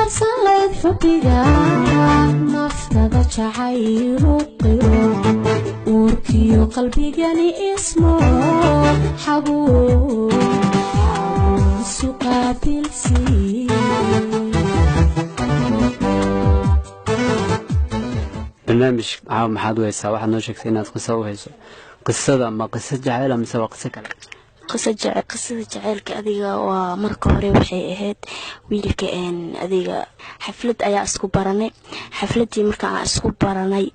صليت حبيقا نفتضى شعير وقيرو وركيو قلبي جاني اسمه حبوب سوقا بيلسي برنامج عام محاد ويسا واحد نوشك سينات قصة وهيسو قصة ما قصة جعيلة مسوا قصة كلا قصة جعيلك أديga waa marka hore waxay ahayd wiilka adiga xaflad ayaa isku baranay xafladii marka aan isku baranay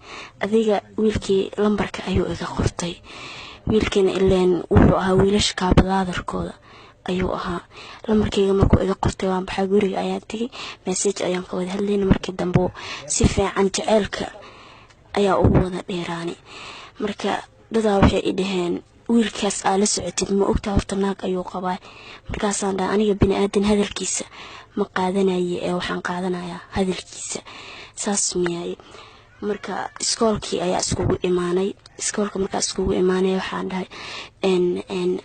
adiga wiilkii lambarka ayuu iga qortay wiilkina ileen wuxuu ahaa wiilasha kaabadaadarkooda ayuu ahaa lambarkayga markuu iga qortay waan baxay guriga ayaan tagay message ayaan ka wada hadlaynay markii dambe si fiican jaceelka ayaa ugu wada dheeraanay marka dadaa waxay idhaheen wiilkaas aala socotid ma ogtaa horta naag ayuu qabaa markaasaan dhahay aniga bini aadan hadalkiisa ma qaadanayo ee waxaan qaadanayaa hadalkiisa saas miyay marka iskoolkii ayaa iskoolka markaa iskugu imaanay waxaan dhahay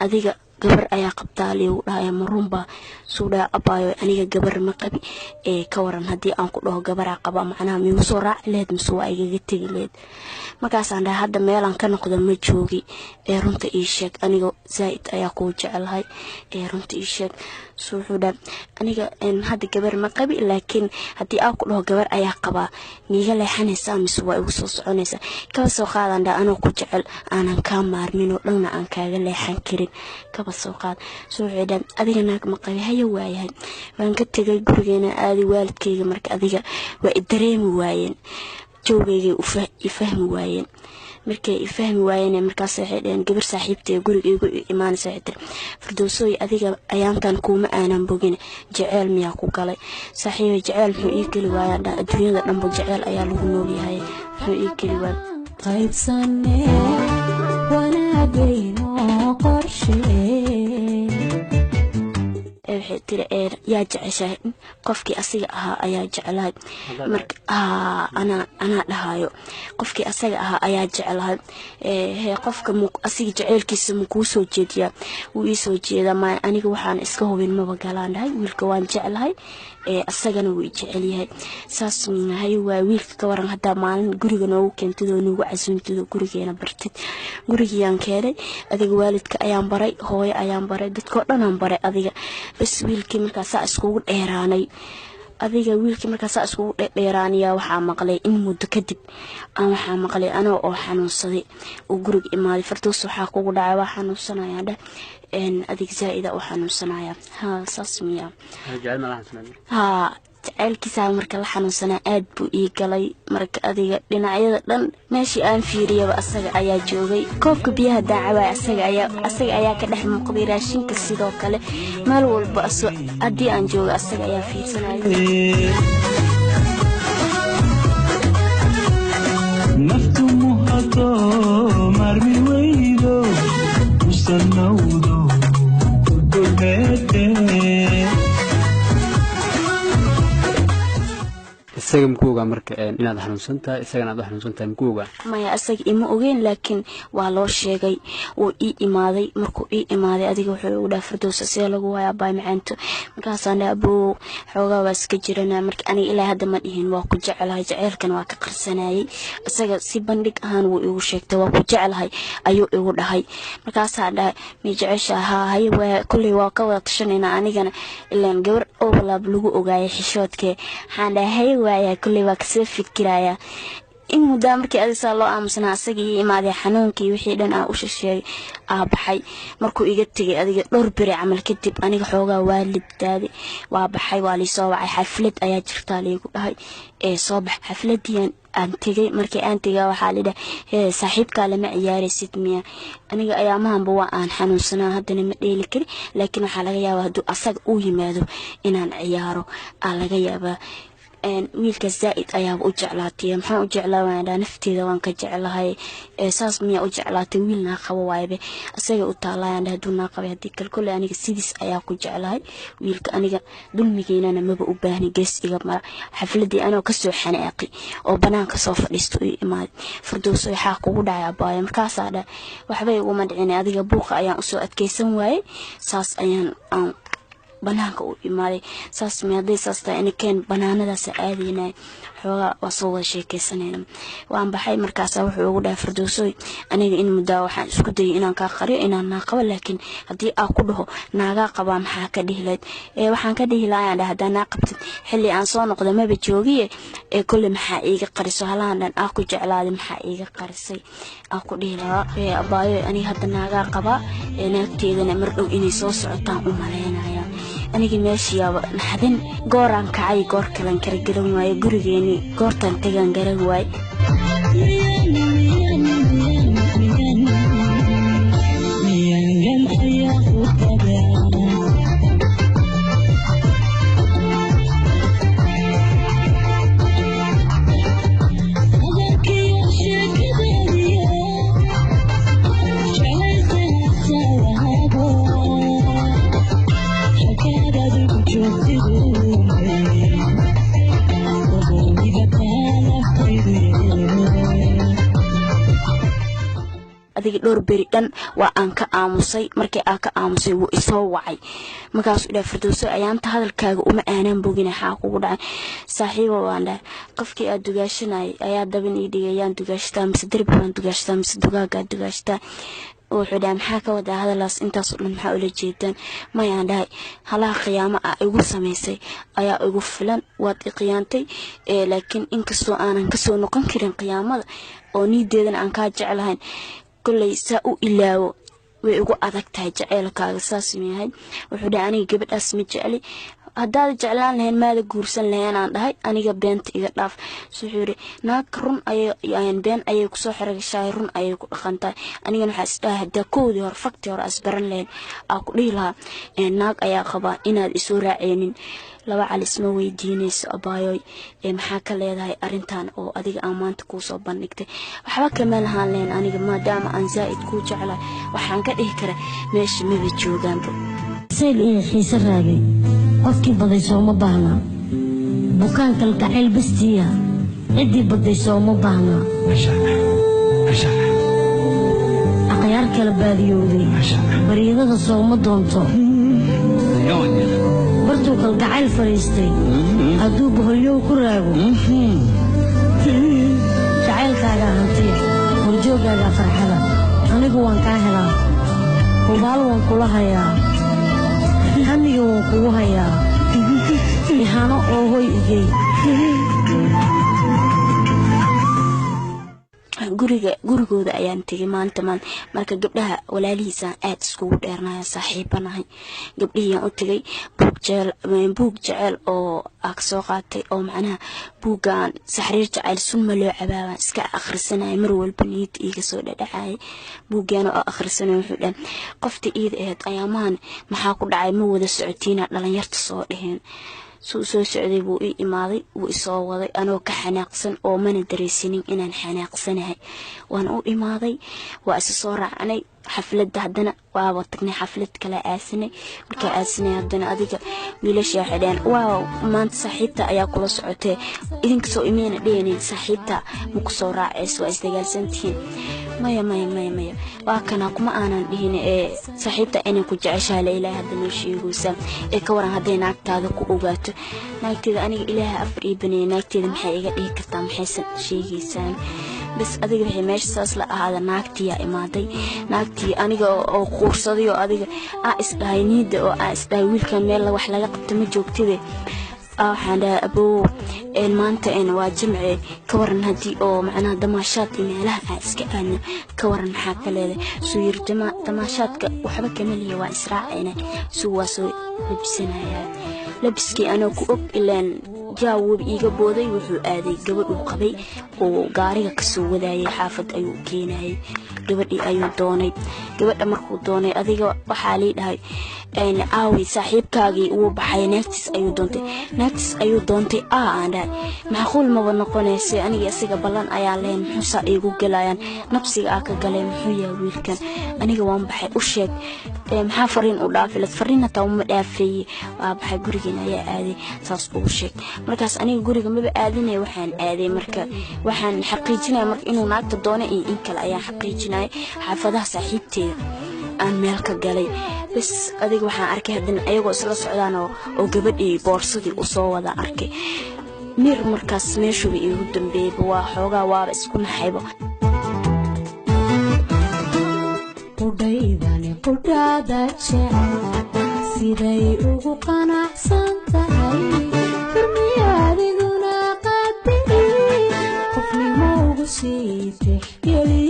adiga gabar ayaa qabtaa liigu dhahay marunba suudaa abaayo aniga gabar ma qabi ka waran haddii aan ku dhaho gabaraa qaba macnaha miigu soo raaci leed mise waa igaga tegi leed markaasaan dhahay hadda meelaan ka noqdo ma joogi runta ii sheeg aniga zaa'id ayaa kuu jecelahay runta ii sheeg suuxuu dhan aniga hadda gabar ma qabi laakiin haddii aan ku dhaho gabar ayaa qabaa miiga leexanaysaa mise waa igu soo soconaysaa kaba soo qaadaan dhahay anoo ku jecel aanan kaa maarmin oo dhanna aan kaaga leexan karin kaba soo qaad suuxuu dhan adiga naag ma qabi haya waayahay waan ka tegay gurigeena aadi waalidkayga marka adiga waa i dareemi waayeen joogayga i fahmi waayeen markay i fahmi waayeen markaas waxay dhaheen gabar saaxiibtay guriga igu imaanaysa waxay tiri firdowsooy adiga ayaantan kuma aanan bogin jaceyl miyaa ku galay saaxiibay jaceyl muxuu ii geli waayaan dhan adduunyada dhanba jaceyl ayaa lagu nool yahay muxuu ii geli waay qaybsane wanaagayno qorshee waxay tiri yaa jeceshahay qofkii asiga ahaa ayaa jecelahay marka ana dhahayo qofkii asaga ahaa ayaa jecelahay qofka asiga jaceelkiisa ma kuu soo jeediyaa wuu ii soo jeedaa ma aniga waxaan iska hubin maba galaan dhahay wiilka waan jecelahay asagana wuu jecel yahay saas hay waa wiilka ka waran hadaa maalin guriga noogu keentid oo noogu casuuntid gurigeena bartid gurigiyaan keenay adiga waalidka ayaan baray hooyo ayaan baray dadkoo dhan aan baray adiga bas wiilkii markaas iskugu dheeraanay adiga wiilkii markaas iskugu dheeraaniya waxaa maqlay in muddo kadib aan waxaa maqlay anoo oo xanuunsaday oo guriga imaaday fartoos waxaa kugu dhacay waa xanuunsanaya dhah adig zaa'ida oo xanuunsanaya saas miya jaceelkiisa marka la xanuunsanaa aad buu ii galay marka adiga dhinacyada dhan meeshii aan fiiriyaba asaga ayaa joogay koobka biyaha daacabay asaga ayaa ka dhex muuqday raashinka sidoo kale meel walba haddii aan joogo asaga ayaa fiirsanaya naftu muhado marmi weydo usanawdo kudulmeete isaga mukuuga marka inaad xanuunsan tahay isagana aad xanuunsan tahay mukuuga maya asaga ima ogeyn laakiin waa loo sheegay oo ii imaaday markuu ii imaaday adiga wuxuu ugu dhaafay Firdowsa si lagu waayo baay macaanto markaasaan dhaabo xoogaa waa iska jirana marka aniga ilaa hadda ma dhihin waa ku jecelahay jaceelkan waa ka qarsanayay isaga si bandhig ahaan wuu igu sheegtay waa ku jecelahay ayuu igu dhahay markaasaan dhahay mi jeceshaha hay waa kulli waa ka wada tashanayna anigana ilaan gabar oo walaab lagu ogaayay xishoodkee waxaan dhahay يا كل وقت فكرايا إنه دام كي أدي صار الله أمسنا سجي ما ذي حنون كي وحيدنا أوش الشيء بحي مركو إجتي أدي دور بري عمل كتب أنا حوجا والد تادي وبحي والي صوب حفلة أيات شفتالي هاي صباح حفلة دي أنتجي مركي أنتجي وحالي ده صاحب كلام عياري 600 أنا أيامها بوا أن حنون سنة هذا نمدي لكري لكن حالي يا وهدو أصدق أوي ماذو إن أنا عياره على جيابه wiilka zaa'id ayaa u jeclaatay maxaan u jeclaawaa nafteeda waan ka jeclahay saas miya u jeclaatay wiilna qabo waaybe asaga u taalayaan haduna qabay hadii kalkule aniga sidis ayaa ku jeclahay wiilka aniga dulmigeena maba u baahni geesiga mar xafladii anoo ka soo xanaaqi oo banaanka soo fadhiisto ii imaad Firdowsa waxa kugu dhacay abaay markaas aad waxbay ugu madcin adiga buuqa ayaan u soo adkeysan waayay saas ayaan banaanka u imaaday saas miyaday saasta in keen banaanadaas aadayna xoogaa waa soo wada sheekaysanayna waan baxay markaas wuxuu ugu dhaafay Firdowsooy aniga in muddo waxaan isku dayay inaan ka qariyo inaan naaqabo laakiin hadii aan ku dhaho naaga qaba maxaa ka dhihilayd waxaan ka dhihi lahaa haddii naaqabtid xilli aan soo noqdo maba joogiye kulli maxaa iiga qariso halaan dhan aan ku jeclaaday maxaa iiga qarisay aan ku dhihi lahaa abaayo aniga hadda naaga qaba naagteedana mar dhow inay soo socotaan u maleynaya aniga meeshiyaaba naxdin gooraan kacay goor kalan kala garan waayo gurigeeni goortan tagan garan waay adiga dhowr beri dhan waa aan ka aamusay markii aan ka aamusay wuu isoo wacay markaas uu Firdowsooy ayaanta hadalkaaga uma aanan bogin waxa kugu dhacay saaxiibo waan dhahay qofkii aad dugaashanay ayaa daban ii dhigayaan dugaashtaa mise darbaan dugaashtaa mise dugaaga dugaashtaa wuxuu dhahay maxaa ka wada hadalaas intaas oo dhan maxaa ula jeedaan ma yaan dhahay halaha qiyaamo ah igu sameysay ayaa igu filan waad qiyaantay laakiin inkastoo aanan ka soo noqon karin qiyaamada oo niideedan aan ka jeclahay kulay saa u ilaawo way ugu adag tahay jaceelkaaga saas miyahay wuxuu dhahay aniga gabadhaas ma jecli haddaad jeclaan lahayn maada guursan lahayn aan dhahay aniga beenta iga dhaaf suxuuri naag run ayaan been ayay ku soo xiragashay run ayay ku dhaqantaa anigana waxa isdhahay hadda koodi hor fakti hor asbaran lahayn aan ku dhihi lahaa naag ayaa qaba inaad isu raaceenin laba calis ma weydiinayso abaayoy maxaa ka leedahay arintan oo adiga aan maanta ku soo bandhigtay waxba kama lahaan leen aniga maadaama aan zaid ku jeclaa waxaan ka dhihi karaa meesha ma joogaan seel in xiisa raagay qofkii baday soo ma baahna bukaan kalgacayl bastiya cidii baday soo ma baahna aqyaar kala baadiyooday baryadada soo ma doonto bartuu kalgacayl fariistay hadduu boholyow ku raago jacaylkaaga hantay horjoogaaga farxada anigu waan kaa helaa hubaal waan kula hayaa hamiga waan kugu hayaa ihano oo hoy igey gurigooda ayaan tagay maanta marka gabdhaha walaalihiisa aad iskugu dheernaya saaxiibanahay gabdhihii aan u tagay buug jecel oo aan soo qaatay oo macnaha buugaan saxriir jecel sunma loo cabaabaan iska akhrisanay mar walba niyad iiga soo dhadhacay buugaan oo akhrisanay wuxuu dhan qofta iid ahayd ayaamaan maxaa ku dhacay ma wada socotiina dhalinyarta soo dhaheen soo socday buu ii imaaday wuu isoo waday anoo ka xanaaqsan oo mana dareesinin inaan xanaaqsanahay waan u imaaday waa isa soo raacnay xafladda haddana waaba tagnay xaflad kala aasinay markaa aasinay haddana adiga wiilasha xidheen waaw maanta saaxiibta ayaa kula socotay idinka soo imeena dheenin saaxiibta ma ku soo raacayso waa isdagaalsantihiin maya waa kana kuma aanan dhihin saaxiibta inay ku jeceshahay la ilaahay hadda noo sheegaysa ka waran hadday naagtaada ku ogaato naagteeda aniga ilaahay afar ii baneeyay naagteeda maxay iga dhihi kartaa maxaysan sheegaysaan bas adiga wixii meesha saas la ahaada naagtii yaa imaaday naagtii aniga oo quursaday oo adiga isdhahay niida oo isdhahay wiilkan meel wax laga qabto ma joogtide waxaan dhahay aboo maanta waa jimce ka waran haddii oo macnaha damaashaadka meelaha aan iska aadno ka waran maxaa ka leedahay suu yiri damaashaadka waxba kama liya waa israacayna suu waa soo labisanaya labiskii anoo ku og ilaan jaawab iiga booday wuxuu aaday gabadh qabay oo gaariga ka soo wadaayay xaafad ayuu keenayay gabadhii ayuu doonay gabadha markuu doonay adiga waxaa lii dhahay aawi saaxiibkaagii uu baxay naagtiis ayuu doontay aan dhahay macquul ma noqonaysa aniga isaga ballan ayaa leen muxuu iigu galayaan nafsiga ka galay muxuu yahay wiilkan aniga waan baxay u sheeg maxaa fariin u dhaafilad fariina taa uma dhaafay waa baxay gurigeena ayaa aaday saas ugu sheeg markaas aniga guriga maba aadinay waxaan aaday marka waxaan xaqiijinay marka inuu naagta doonay in kale ayaa xaqiijinay xaafadaha saaxiibteeda aan meel ka galay bas adiga waxaan arkay haddana ayagoo isla socdaan oo gabadhii boorsadii u soo wada arkay mir markaas meeshuba iigu dambeeyay waa xoogaa waaba isku naxayba qudhaydani qudhaada jecel siday ugu qanacsan tahay xurmiya adiguna qadari qofnimo ugu sii tixgeli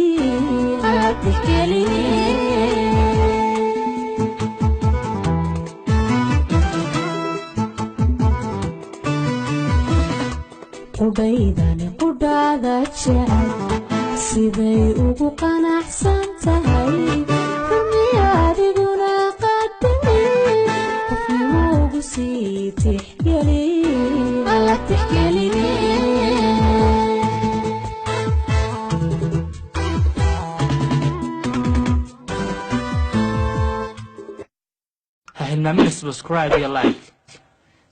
qudhaydani qudhaada jecel siday ugu qanacsan tahay xurmiya adiguna qadari qofnimo ugu sii tixgeli hilmaamina subscribe iyo like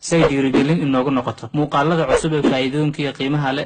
say dhiirigelin inoogu noqoto muuqaalada cusub ee faa'iidooyinka iyo qiimaha leh